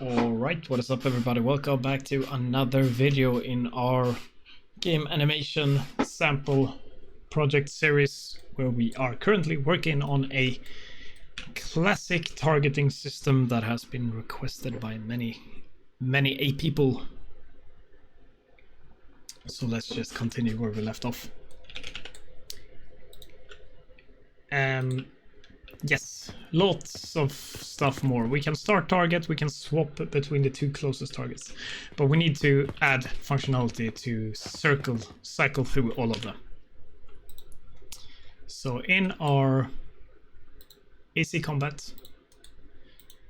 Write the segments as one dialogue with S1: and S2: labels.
S1: Alright, what is up everybody? Welcome back to another video in our game animation sample project series, where we are currently working on a classic targeting system that has been requested by many people. So let's just continue where we left off. Yes, lots of stuff more. We can start target, we can swap between the two closest targets, but we need to add functionality to cycle through all of them. So in our AC combat,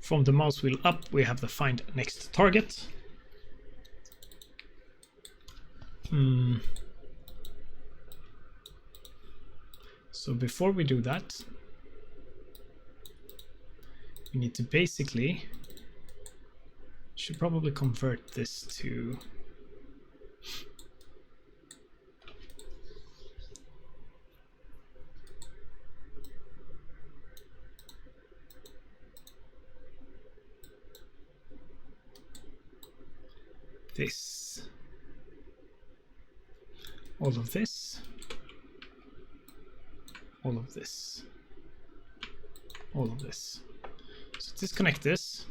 S1: from the mouse wheel up, we have the find next target. So before we do that, we need to should probably convert this to this, all of this, all of this, all of this. So disconnect this.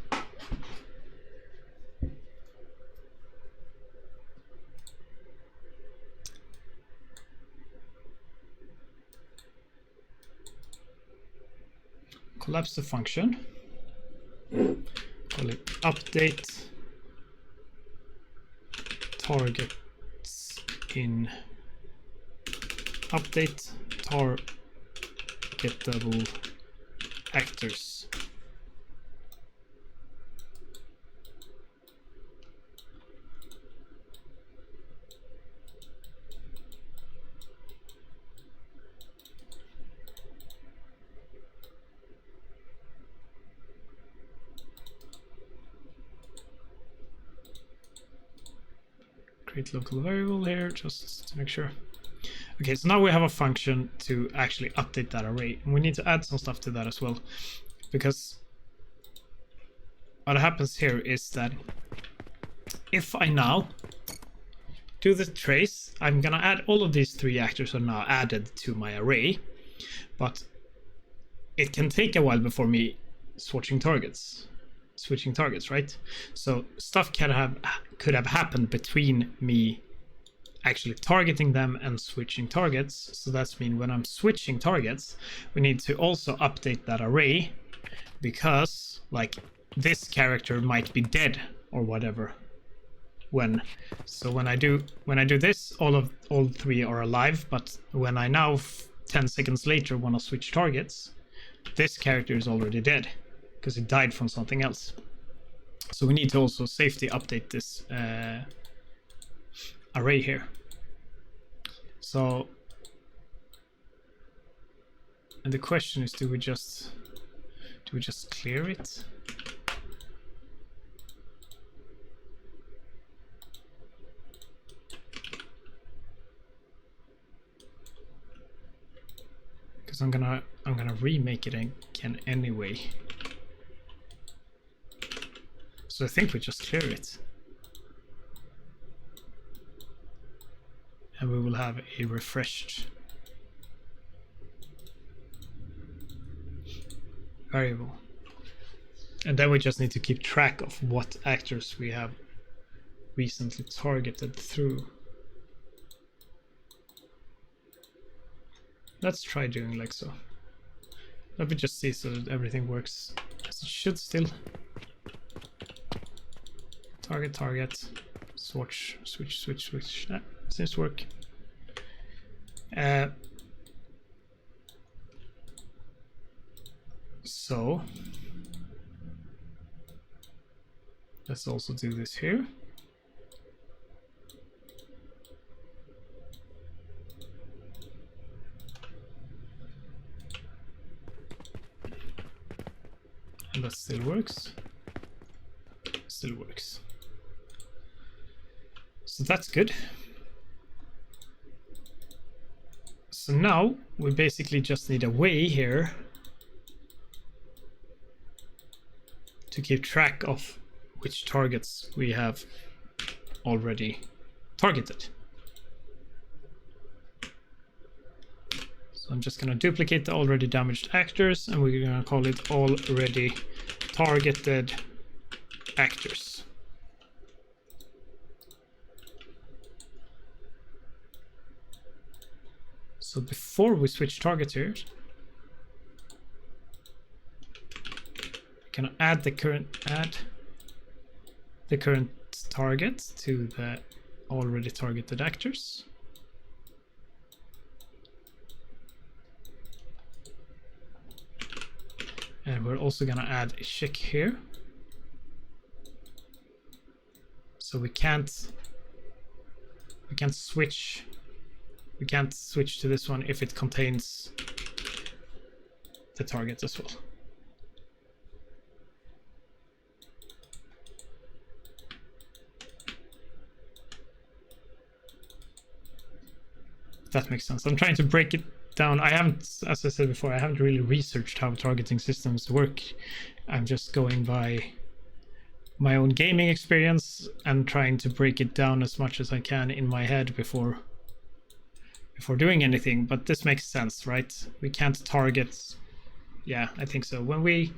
S1: Collapse the function. Call it update targets in update targetable actors. Create local variable here just to make sure. Okay, so now we have a function to actually update that array, and we need to add some stuff to that as well, because what happens here is that if I now do the trace, I'm gonna add all of these three actors are now added to my array, but it can take a while before me switching targets, right? So stuff could have happened between me actually targeting them and switching targets. So that's mean when I'm switching targets, we need to also update that array, because like this character might be dead or whatever. So when I do this, all three are alive, but when I now 10 seconds later want to switch targets, this character is already dead because it died from something else. So we need to also safety update this array here. So, and the question is, do we just clear it? Because I'm gonna remake it again anyway. So I think we just clear it. And we will have a refreshed variable. And then we just need to keep track of what actors we have recently targeted through. Let's try doing like so. Let me just see so that everything works as it should still. Target, switch. That seems to work. So let's also do this here. And that still works. Still works. So that's good. So now we basically just need a way here to keep track of which targets we have already targeted. So I'm just going to duplicate the already damaged actors, and we're going to call it already targeted actors. So before we switch targets here, we can add the current target to the already targeted actors. And we're also going to add a check here. So we can't switch to this one if it contains the target as well. That makes sense. I'm trying to break it down. I haven't, as I said before, I haven't really researched how targeting systems work. I'm just going by my own gaming experience and trying to break it down as much as I can in my head before doing anything. But this makes sense, right? We can't target. Yeah, I think so. When we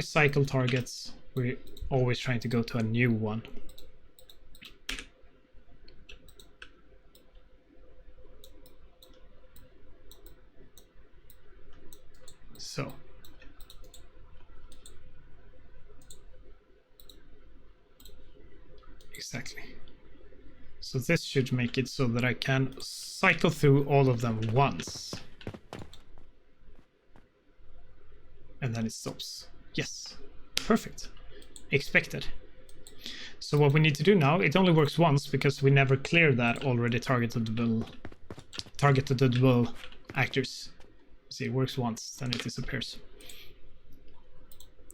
S1: cycle targets, we're always trying to go to a new one. So exactly. So this should make it so that I can cycle through all of them once. And then it stops. Yes. Perfect. Expected. So what we need to do now, it only works once because we never cleared that already targetable actors. See, it works once, then it disappears.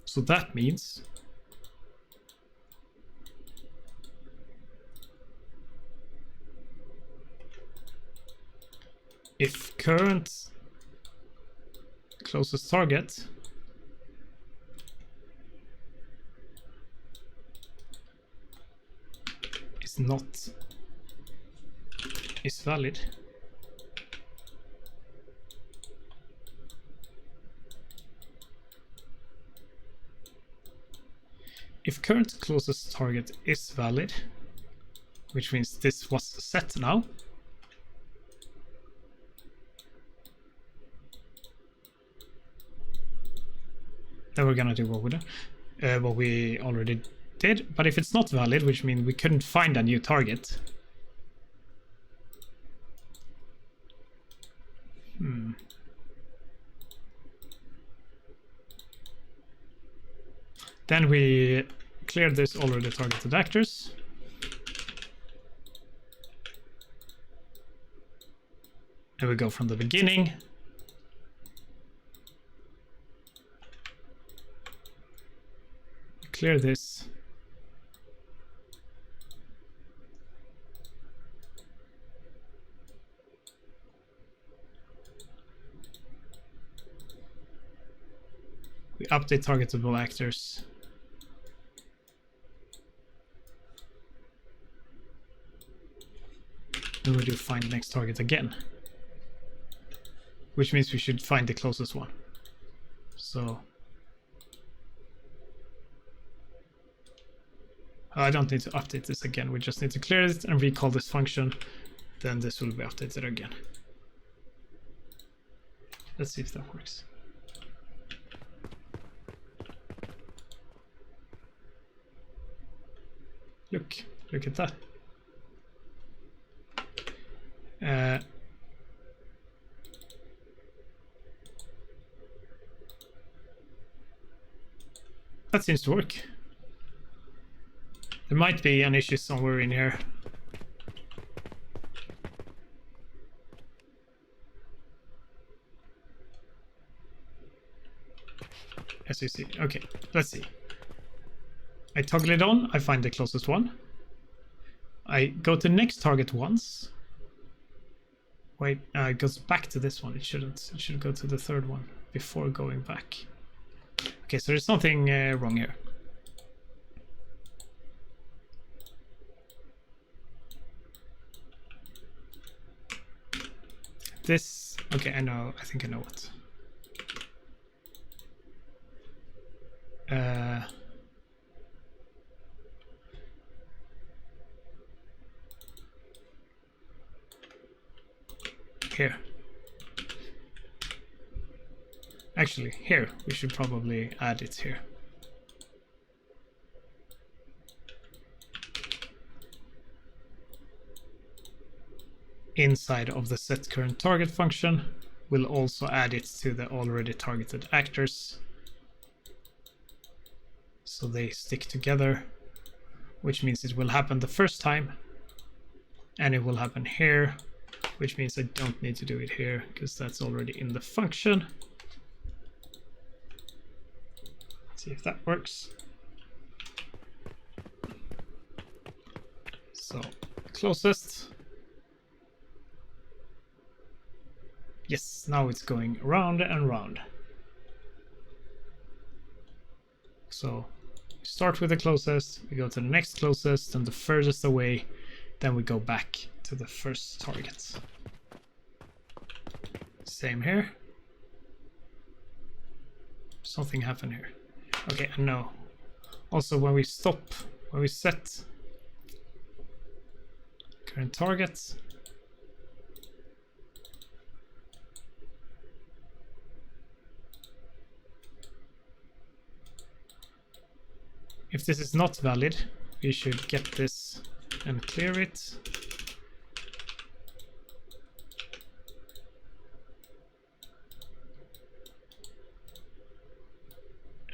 S1: So that means if current closest target is valid, if current closest target is valid, which means this was set now, then we're gonna do what we already did. But if it's not valid, which means we couldn't find a new target, then we clear this already targeted actors. And we go from the beginning. Clear this. We update targetable actors. And we do find next target again, which means we should find the closest one. So I don't need to update this again. We just need to clear it and recall this function. Then this will be updated again. Let's see if that works. Look at that. That seems to work. There might be an issue somewhere in here. As you see. Okay, let's see. I toggle it on, I find the closest one. I go to next target once. Wait, it goes back to this one. It shouldn't. It should go to the third one before going back. Okay, so there's something wrong here. this, okay, I think I know what. Here. Actually, here, we should probably add it here. Inside of the set current target function, we'll also add it to the already targeted actors. So they stick together, which means it will happen the first time. And it will happen here, which means I don't need to do it here because that's already in the function. Let's see if that works. So closest. Yes, now it's going round and round. So we start with the closest, we go to the next closest, and the furthest away, then we go back to the first target. Same here. Something happened here. Okay, and no. Also, when we stop, when we set current target, if this is not valid, we should get this and clear it.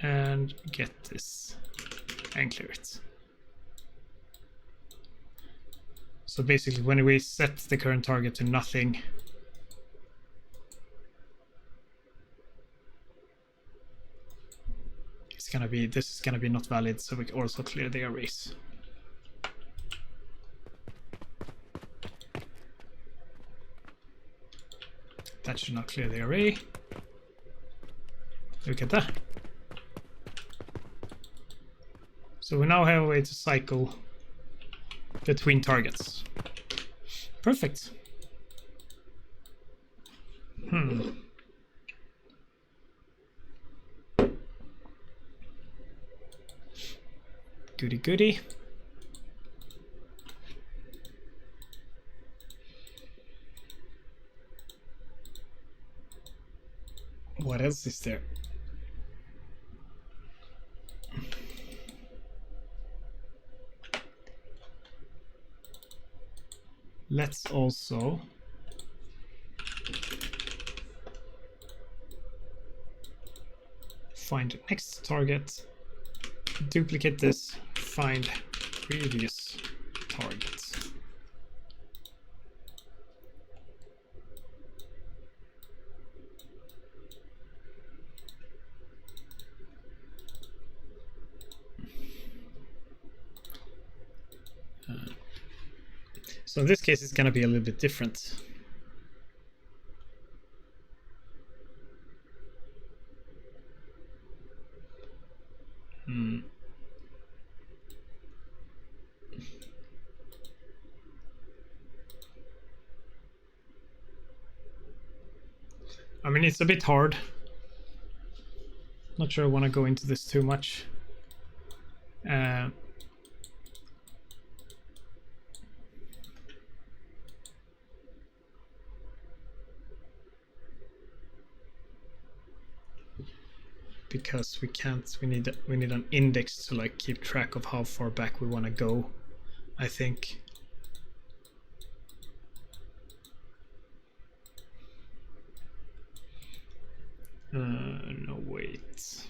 S1: And get this and clear it. So basically when we set the current target to nothing, this is gonna be not valid, so we can also clear the arrays. That should not clear the array. Look at that. So we now have a way to cycle between targets. Perfect. Goody goody. What else is there? Let's also find next target, duplicate this, find previous target. So in this case, it's going to be a little bit different. I mean, it's a bit hard. Not sure I want to go into this too much. Because we need an index to like keep track of how far back we want to go, I think. No, wait.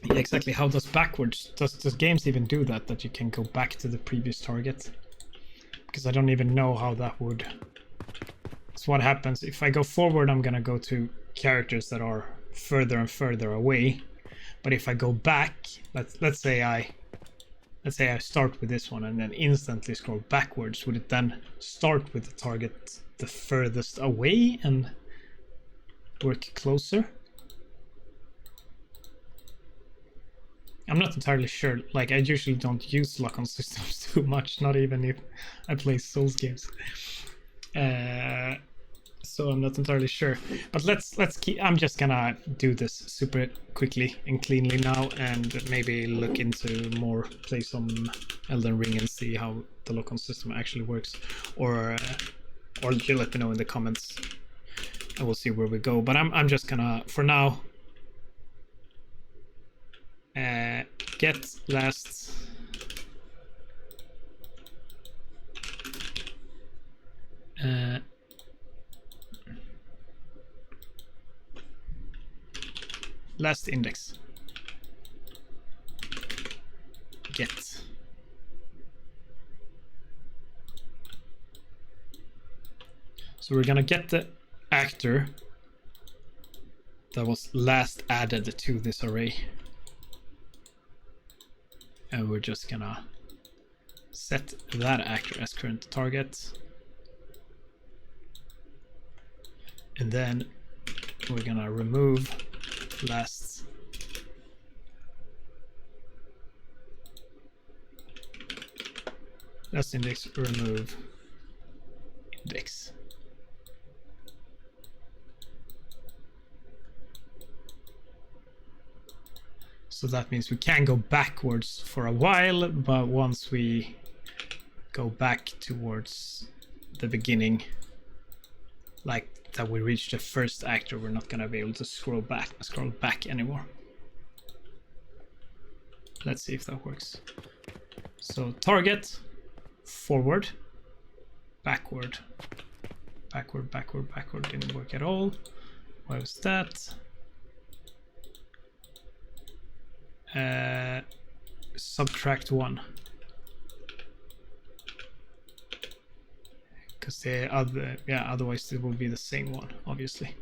S1: Yeah, exactly. How does backwards? Does games even do that? That you can go back to the previous target? Because I don't even know how that would. So what happens if I go forward? I'm gonna go to characters that are further and further away. But if I go back, let's say I start with this one and then instantly scroll backwards, would it then start with the target the furthest away and work closer? I'm not entirely sure. Like, I usually don't use lock-on systems too much, not even if I play Souls games. So I'm not entirely sure. But let's keep. I'm just gonna do this super quickly and cleanly now, and maybe look into more, play some Elden Ring and see how the lock-on system actually works, or you let me know in the comments, and we'll see where we go. But I'm just gonna, for now, get last last index get. So we're gonna get the actor that was last added to this array, and we're just gonna set that actor as current target, and then we're gonna remove last index, remove index. So that means we can go backwards for a while, but once we go back towards the beginning, like that we reach the first actor, we're not gonna be able to scroll back anymore. Let's see if that works. So target, forward, backward, backward, didn't work at all. Why was that? Subtract 1, because the other, otherwise it will be the same one, obviously.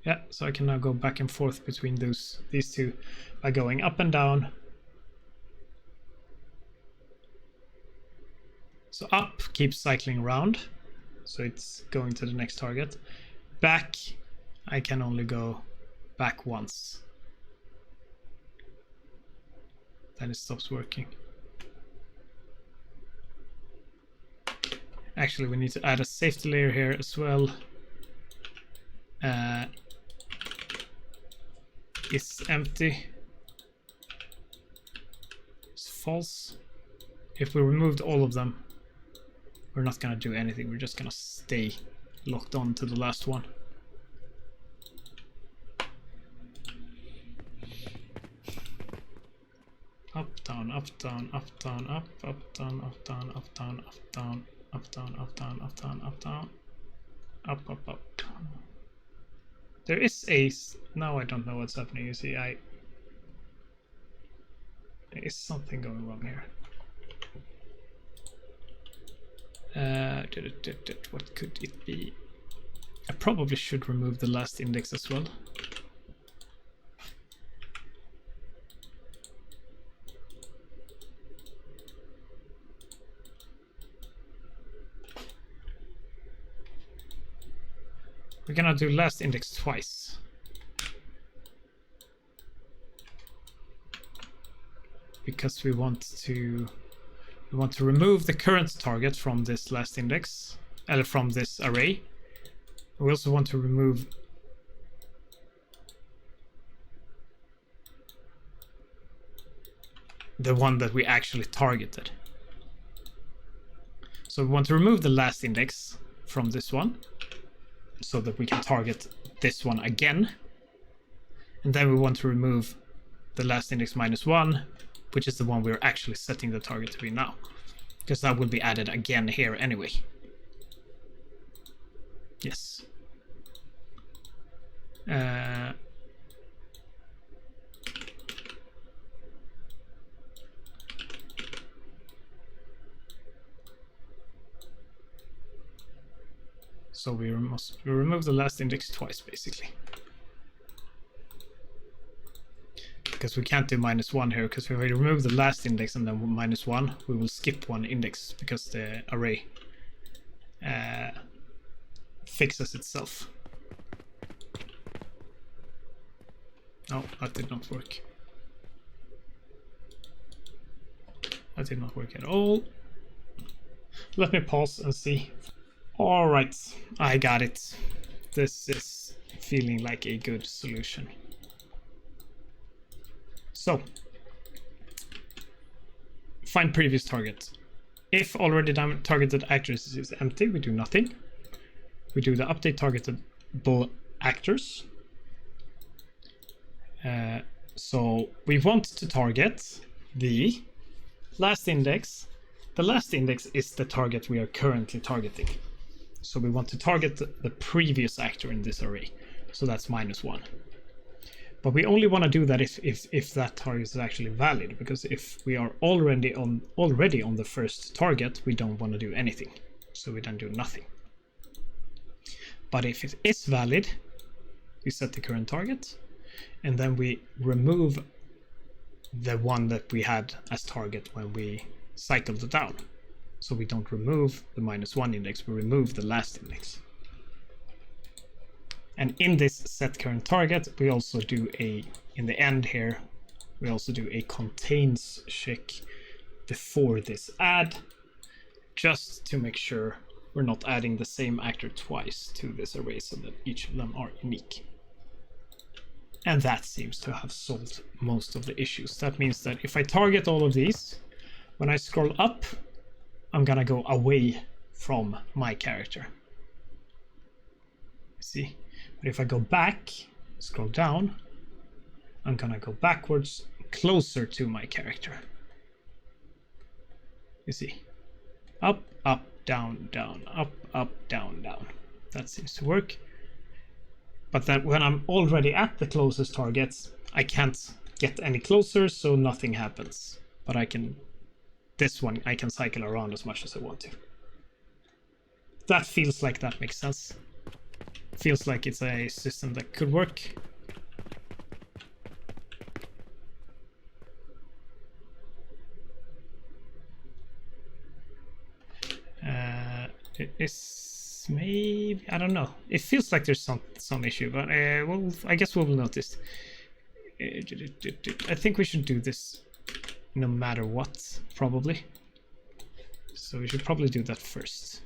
S1: Yeah, so I can now go back and forth between these two by going up and down. So up keeps cycling around, so it's going to the next target. Back, I can only go back once. Then it stops working. Actually, we need to add a safety layer here as well. Is empty. It's false. If we removed all of them, we're not gonna do anything. We're just gonna stay locked on to the last one. Up, down, up, down, up, down, up, down, up, down, up, down, up, down, up, down, up, down, up, down, up, down, up. There is a... Now I don't know what's happening. You see, there is something going wrong here. What could it be? I probably should remove the last index as well. We're gonna do last index twice. Because we want to remove the current target from this last index, from this array. We also want to remove the one that we actually targeted. So we want to remove the last index from this one, so that we can target this one again. And then we want to remove the last index -1, which is the one we're actually setting the target to be now, because that will be added again here anyway. Yes. So we remove the last index twice, basically. because we can't do -1 here, because if we remove the last index and then -1, we will skip one index because the array fixes itself. Oh, that did not work. That did not work at all. Let me pause and see. All right, I got it. This is feeling like a good solution. So, find previous target. If already targeted actors is empty, we do nothing. We do the update targetable actors. So we want to target the last index. The last index is the target we are currently targeting. So we want to target the previous actor in this array. So that's -1. But we only want to do that if that target is actually valid, because if we are already on the first target, we don't want to do anything. So we don't do nothing. But if it is valid, we set the current target, and then we remove the one that we had as target when we cycled it down. So we don't remove the -1 index, we remove the last index. And in this set current target, we also do in the end here, we also do a contains check before this add, just to make sure we're not adding the same actor twice to this array so that each of them are unique. And that seems to have solved most of the issues. That means that if I target all of these, when I scroll up, I'm gonna go away from my character. See? But if I go back, scroll down, I'm gonna go backwards, closer to my character. You see? Up, up, down, down, up, up, down, down. That seems to work. But then when I'm already at the closest targets, I can't get any closer, so nothing happens. But I can cycle around as much as I want to. That feels like that makes sense. Feels like it's a system that could work. It is maybe, I don't know. It feels like there's some issue, but well, I guess we will notice. I think we should do this no matter what, probably. So we should probably do that first.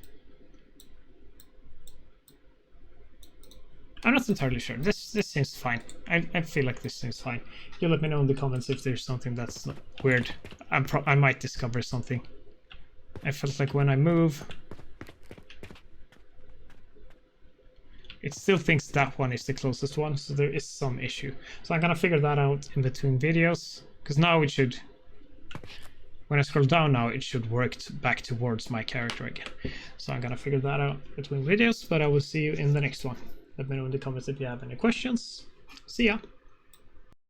S1: I'm not entirely sure. This seems fine. I feel like this seems fine. You let me know in the comments if there's something that's weird. I might discover something. I felt like when I move, it still thinks that one is the closest one, so there is some issue. So I'm gonna figure that out in between videos, because now it should, when I scroll down now, it should work back towards my character again. So I'm gonna figure that out between videos, but I will see you in the next one. Let me know in the comments if you have any questions. See ya!